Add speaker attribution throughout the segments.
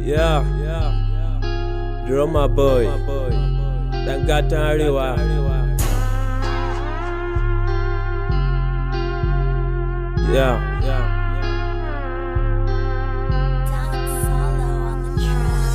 Speaker 1: Yeah, Drummer Boy, ɗan gatan Arewa. Yeah.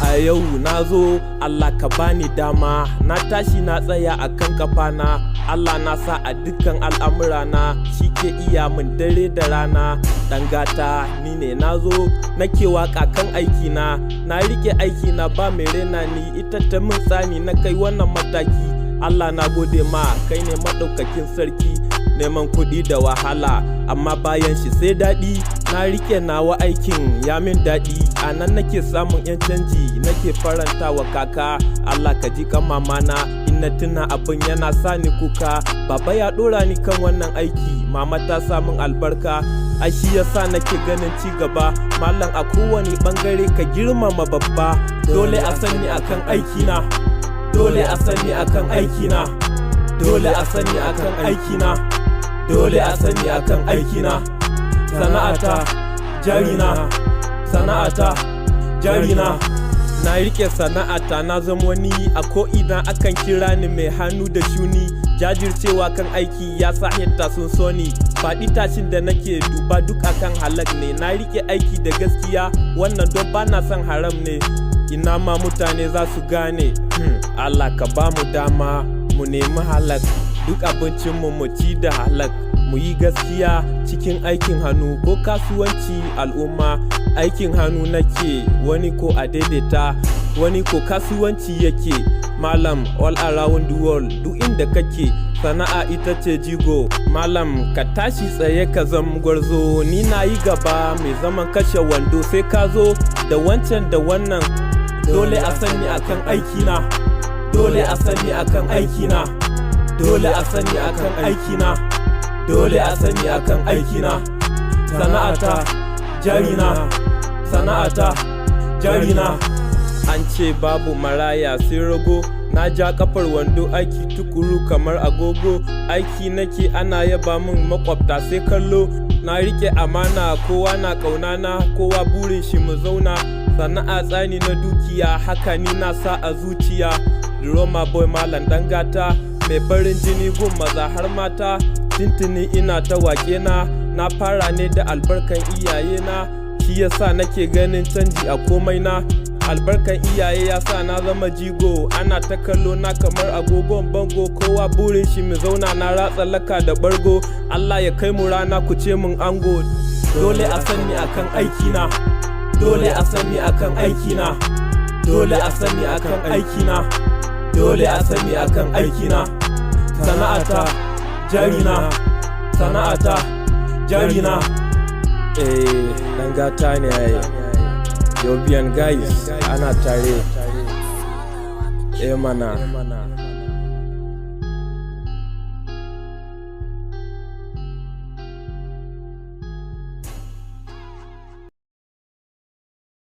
Speaker 1: A yau na zo, Allah ka bani dama, na tashi na tsaya akan kafana. Allah na sa a dukkan al'amurana, shi ke iya min dare da rana. Ɗan gata ni ne na zo, nake waƙa kan aikina, na rike aikina ba mai rena ni, ita ta min tsani na kai wannan mataki. Allah na gode ma, kai ne maɗaukakin sarki. Neman kuɗi da wahala, amma bayan shi sai daɗi. Na rike nawa aikin ya min daɗi, a nan nake samun 'yan canji, nake faranta wa kaka. Allah ka ji kan mamana, in na tuna abin yana sa ni kuka. Baba ya ɗora ni kan wannan aiki, mama ta samun albarka. Ai shi yasa nake ganin ci gaba, mallam a kowane ɓangare ka girmama babba. Dole a sani akan aikina, dole a sani akan aikina, dole a sani akan aikina, dole a sani akan aikina. Sana'ata, jarina, sana'ata, jarina. Na rike sana'ata na zama wani, a ko'ina akan kira ni mai hannu da shuni. Jajircewa kan aiki ya sa hita sun so ni. Faɗi tashin da nake duba duk akan halak ne. Na rike aiki da gaskiya, wannan don bana son haram ne. Ina ma mutane za su gane, Allah ka ba mu dama, mu nemi halak. Duk abincinmu mu ci da halak. Mu yi gaskiya cikin aikin hannu ko kasuwanci al'umma. Aikin hannu nake, wani ko a daidaita, wani ko kasuwanci yake. Malam all around the world, duk inda kake, sana'a ita ce jigo. Malam ka tashi tsaye ka zama gwarzo, ni na yi gaba mai zaman kashe wando. Sai ka zo da wancan da wannan, dole a sani akan aikina, dole a sani akan aikina, dole a sani akan aikina, dole a sani akan aikina. Sana'ata, jarina, sana'ata, jarina. An ce babu maraya sai rago, na ja kafar wando, aiki tukuru kamar agogo. Aiki nake ana yaba min, makwabta sai kallo. Na rike amana, kowa na kaunana, kowa burin shi mu zauna. Sana'a tsani na dukiya, haka ni na sa a zuciya. Drummer Boy malam ɗan gata, mai farin jini gun maza har mata. Tintini ina ta wake na fara ne da albarkan iyayena. Shi yasa nake ganin canji a komai na. Albarkan iyaye ya sa na zama jigo, ana ta kallo na kamar agogon bango. Kowa burin shi mu zauna, na ratsa laka da bargo. Allah ya kai mu rana ku ce mun ango. Dole a sani akan aikina, dole a sani akan aikina, dole a sani akan aikina, dole a sani akan aikina. Sana'ata, jarina, sana'ata, jarina. Ɗan gata ne ai. Yobian guys, ana tare. Mana.